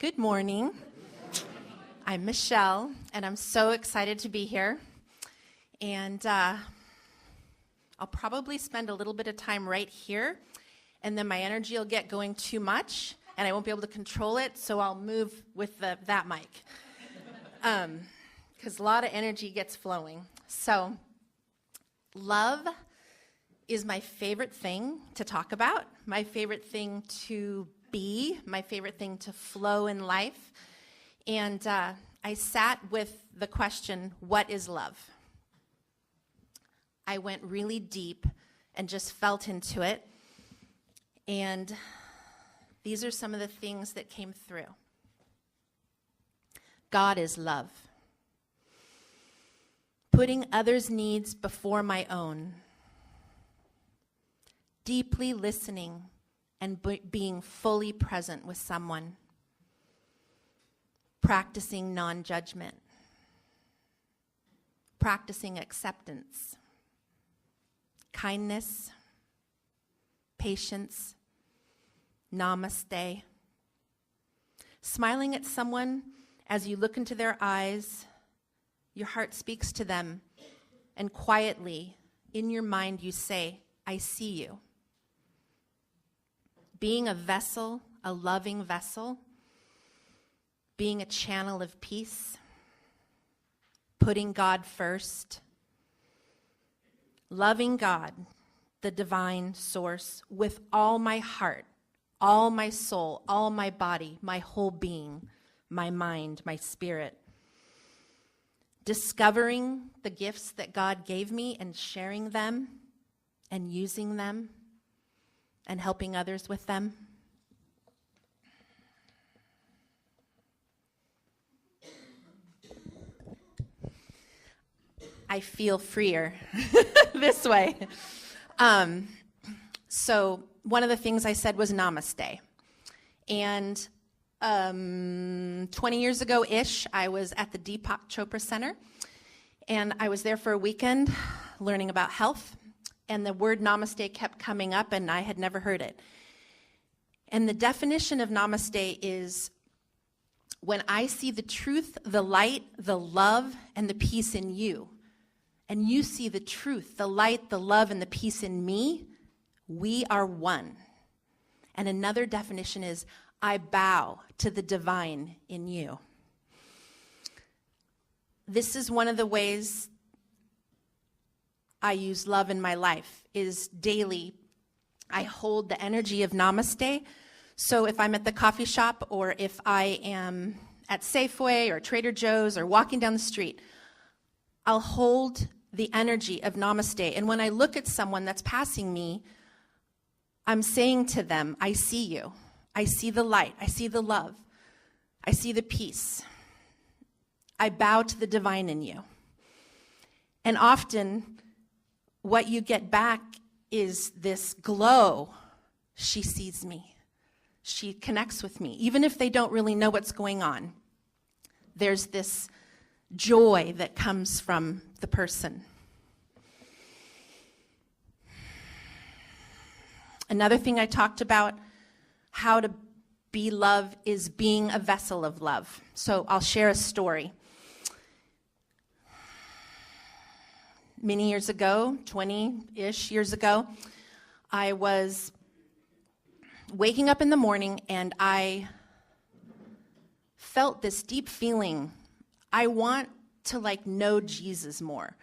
Good morning. I'm Michelle, and I'm so excited to be here. And I'll probably spend a little bit of time right here, and then my energy will get going too much, and I won't be able to control it, so I'll move with that mic. Because a lot of energy gets flowing. So, love is my favorite thing to talk about, my favorite thing to be, my favorite thing to flow in life. And I sat with the question, what is love? I went really deep and just felt into it. And these are some of the things that came through. God is love. Putting others' needs before my own. Deeply listening and being fully present with someone. Practicing non-judgment. Practicing acceptance. Kindness. Patience. Namaste. Smiling at someone as you look into their eyes, your heart speaks to them, and quietly, in your mind, you say, I see you. Being a vessel, a loving vessel, being a channel of peace, putting God first, loving God, the divine source, with all my heart, all my soul, all my body, my whole being, my mind, my spirit. Discovering the gifts that God gave me and sharing them and using them and helping others with them. I feel freer this way. So one of the things I said was namaste. And 20 years ago-ish, I was at the Deepak Chopra Center. And I was there for a weekend learning about health. And the word namaste kept coming up, and I had never heard it. And the definition of namaste is when I see the truth, the light, the love, and the peace in you, and you see the truth, the light, the love, and the peace in me, we are one. And another definition is I bow to the divine in you. This is one of the ways I use love in my life, is daily I hold the energy of namaste. So if I'm at the coffee shop, or if I am at Safeway or Trader Joe's or walking down the street, I'll hold the energy of namaste. And when I look at someone that's passing me, I'm saying to them, I see you. I see the light. I see the love. I see the peace. I bow to the divine in you. And often, what you get back is this glow. She sees me. She connects with me. Even if they don't really know what's going on, there's this joy that comes from the person. Another thing I talked about, how to be love, is being a vessel of love. So I'll share a story. Many years ago, 20-ish years ago, I was waking up in the morning and I felt this deep feeling. I want to know Jesus more.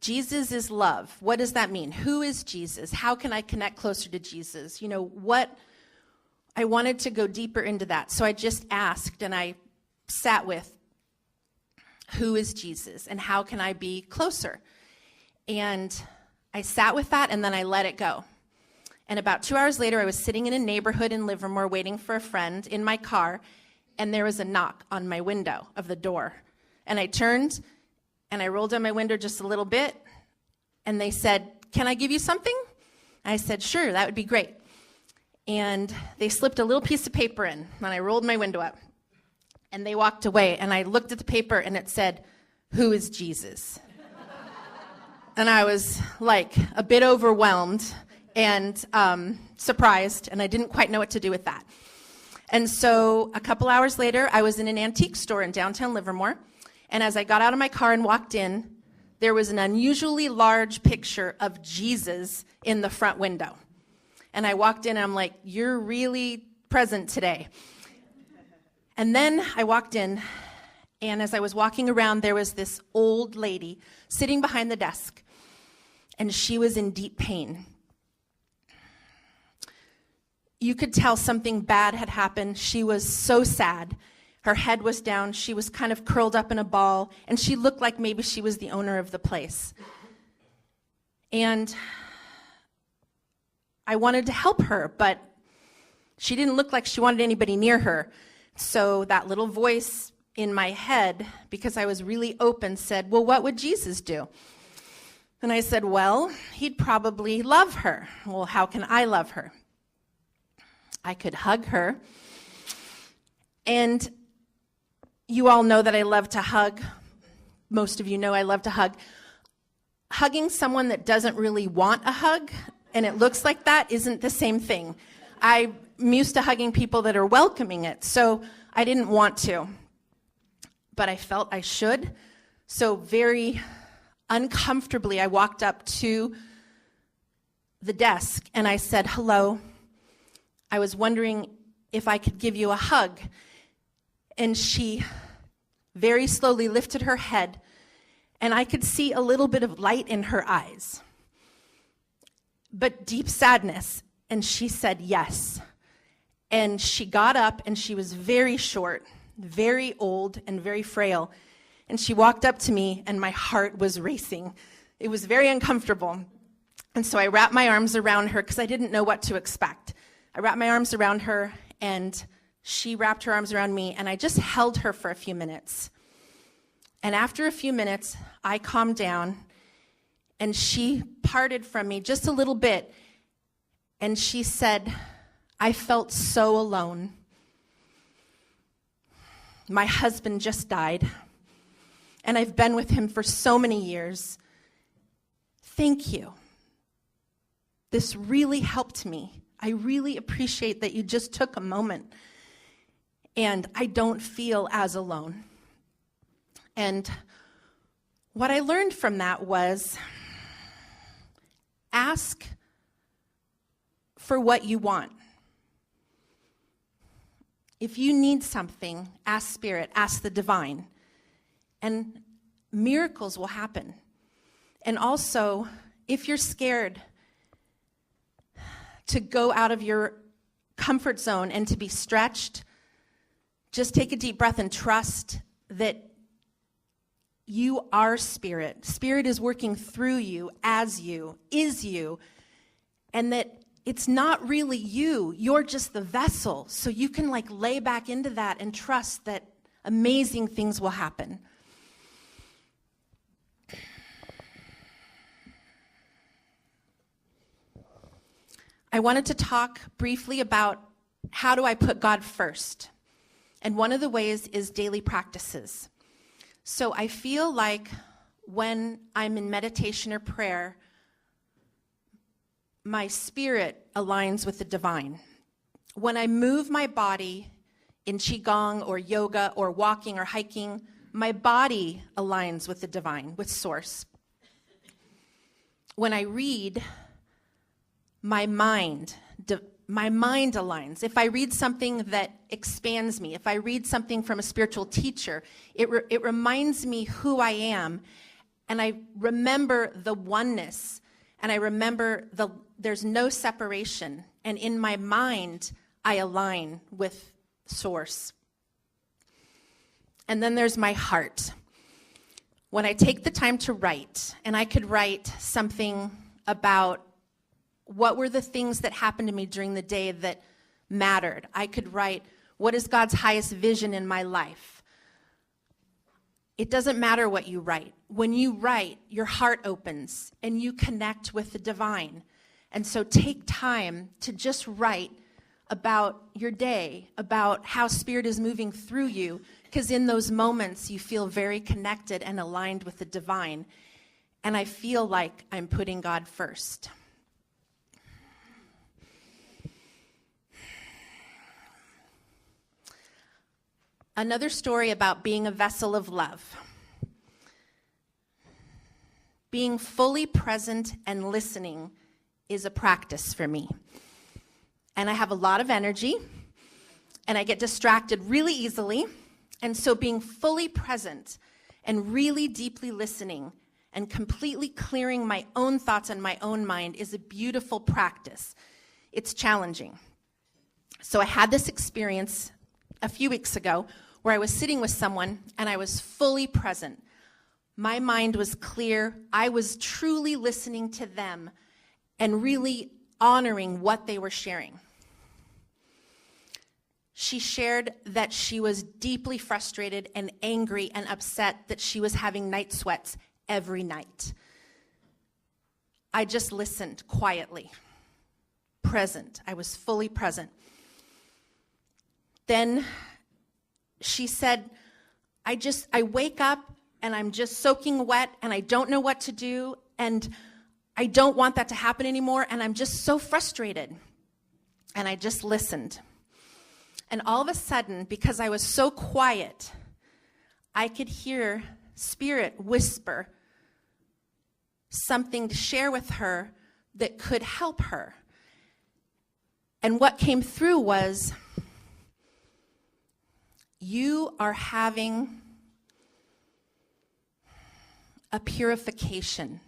Jesus is love. What does that mean? Who is Jesus? How can I connect closer to Jesus? What I wanted to go deeper into that. So I just asked and I sat with, who is Jesus and how can I be closer? And I sat with that and then I let it go. And about 2 hours later, I was sitting in a neighborhood in Livermore waiting for a friend in my car, and there was a knock on my window of the door. And I turned and I rolled down my window just a little bit, and they said, can I give you something? I said, sure, that would be great. And they slipped a little piece of paper in, and I rolled my window up. And they walked away, and I looked at the paper, and it said, who is Jesus? And I was a bit overwhelmed and surprised, and I didn't quite know what to do with that. And so a couple hours later, I was in an antique store in downtown Livermore. And as I got out of my car and walked in, there was an unusually large picture of Jesus in the front window. And I walked in and I'm like, you're really present today. And then I walked in, and as I was walking around, there was this old lady sitting behind the desk, and she was in deep pain. You could tell something bad had happened. She was so sad. Her head was down. She was kind of curled up in a ball, and she looked like maybe she was the owner of the place. And I wanted to help her, but she didn't look like she wanted anybody near her. So that little voice in my head, because I was really open, said, well, what would Jesus do? And I said, well, he'd probably love her. Well, how can I love her? I could hug her. And you all know that I love to hug. Most of you know I love to hug. Hugging someone that doesn't really want a hug, and it looks like that, isn't the same thing. I'm used to hugging people that are welcoming it, so I didn't want to. But I felt I should. So very uncomfortably, I walked up to the desk and I said, hello. I was wondering if I could give you a hug. And she very slowly lifted her head, and I could see a little bit of light in her eyes, but deep sadness. And she said yes. And she got up, and she was very short, very old, and very frail. And she walked up to me, and my heart was racing. It was very uncomfortable. And so I wrapped my arms around her because I didn't know what to expect. I wrapped my arms around her, and she wrapped her arms around me, and I just held her for a few minutes. And after a few minutes, I calmed down, and she parted from me just a little bit, and she said, I felt so alone. My husband just died, and I've been with him for so many years. Thank you. This really helped me. I really appreciate that you just took a moment, and I don't feel as alone. And what I learned from that was ask for what you want. If you need something, ask Spirit, ask the divine, and miracles will happen. And also, if you're scared to go out of your comfort zone and to be stretched, just take a deep breath and trust that you are Spirit. Spirit is working through you, as you, is you, and that it's not really you. You're just the vessel. So you can lay back into that and trust that amazing things will happen. I wanted to talk briefly about how do I put God first. And one of the ways is daily practices. So I feel like when I'm in meditation or prayer, my spirit aligns with the divine. When I move my body in Qigong or yoga or walking or hiking, my body aligns with the divine, with Source. When I read, my mind aligns. If I read something that expands me, if I read something from a spiritual teacher, it reminds me who I am, and I remember the oneness, and I remember there's no separation, and in my mind, I align with Source. And then there's my heart. When I take the time to write, and I could write something about what were the things that happened to me during the day that mattered. I could write, what is God's highest vision in my life? It doesn't matter what you write. When you write, your heart opens and you connect with the divine. And so take time to just write about your day, about how Spirit is moving through you, because in those moments you feel very connected and aligned with the divine. And I feel like I'm putting God first. Another story about being a vessel of love. Being fully present and listening is a practice for me. And I have a lot of energy, and I get distracted really easily. And so being fully present and really deeply listening and completely clearing my own thoughts and my own mind is a beautiful practice. It's challenging. So I had this experience a few weeks ago where I was sitting with someone and I was fully present. My mind was clear. I was truly listening to them and really honoring what they were sharing. She shared that she was deeply frustrated and angry and upset that she was having night sweats every night. I just listened quietly, present. I was fully present. Then she said, I wake up and I'm just soaking wet and I don't know what to do and I don't want that to happen anymore and I'm just so frustrated. And I just listened. And all of a sudden, because I was so quiet, I could hear Spirit whisper something to share with her that could help her. And what came through was, you are having a purification.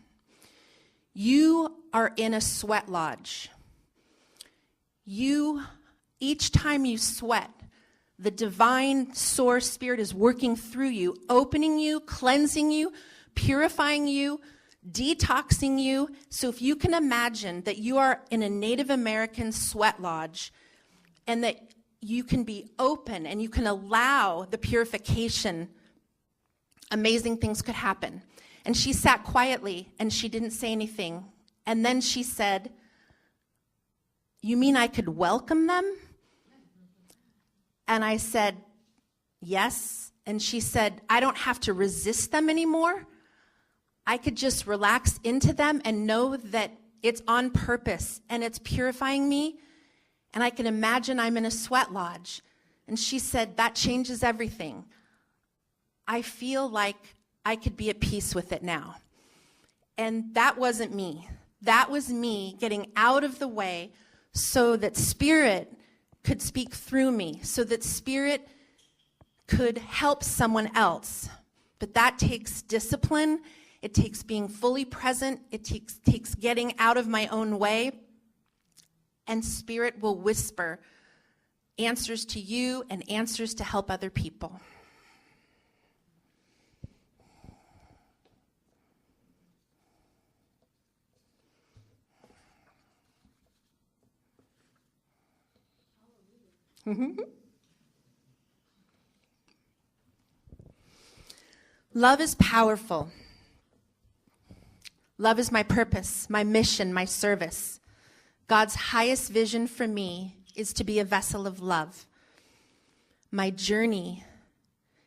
You are in a sweat lodge. Each time you sweat, the divine source spirit is working through you, opening you, cleansing you, purifying you, detoxing you. So if you can imagine that you are in a Native American sweat lodge and that you can be open and you can allow the purification, amazing things could happen. And she sat quietly and she didn't say anything. And then she said, "You mean I could welcome them?" And I said, "Yes." And she said, "I don't have to resist them anymore. I could just relax into them and know that it's on purpose and it's purifying me. And I can imagine I'm in a sweat lodge." And she said, "That changes everything. I feel like I could be at peace with it now." And that wasn't me. That was me getting out of the way so that Spirit could speak through me, so that Spirit could help someone else. But that takes discipline. It takes being fully present. It takes getting out of my own way. And Spirit will whisper answers to you and answers to help other people. Love is powerful. Love is my purpose, my mission, my service. God's highest vision for me is to be a vessel of love. My journey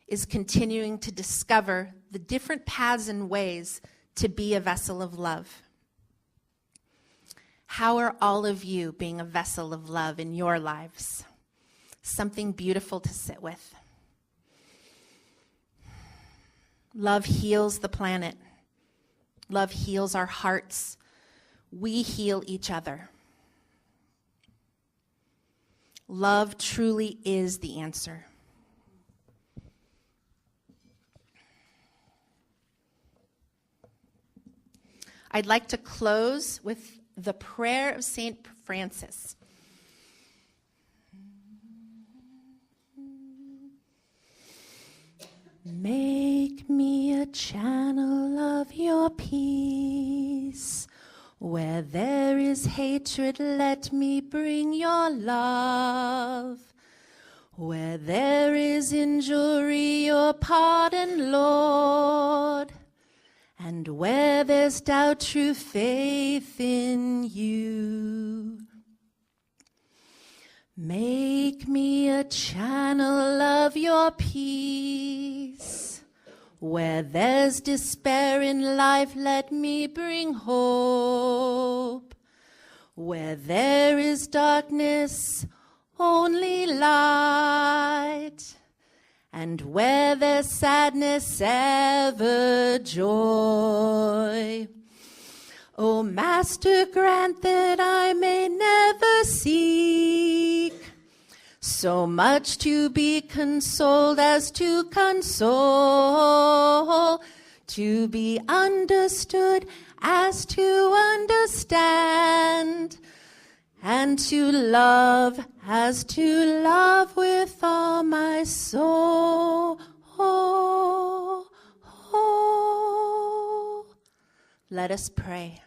is continuing to discover the different paths and ways to be a vessel of love. How are all of you being a vessel of love in your lives? Something beautiful to sit with. Love heals the planet. Love heals our hearts. We heal each other. Love truly is the answer. I'd like to close with the prayer of St. Francis. Make me a channel of your peace. Where there is hatred, let me bring your love. Where there is injury, your pardon, Lord. And where there's doubt, true faith in you. Make me a channel of your peace. Where there's despair in life, let me bring hope. Where there is darkness, only light. and where there's sadness, ever joy. O Master, grant that I may never seek so much to be consoled as to console, to be understood as to understand, and to love as to love with all my soul. Let us pray.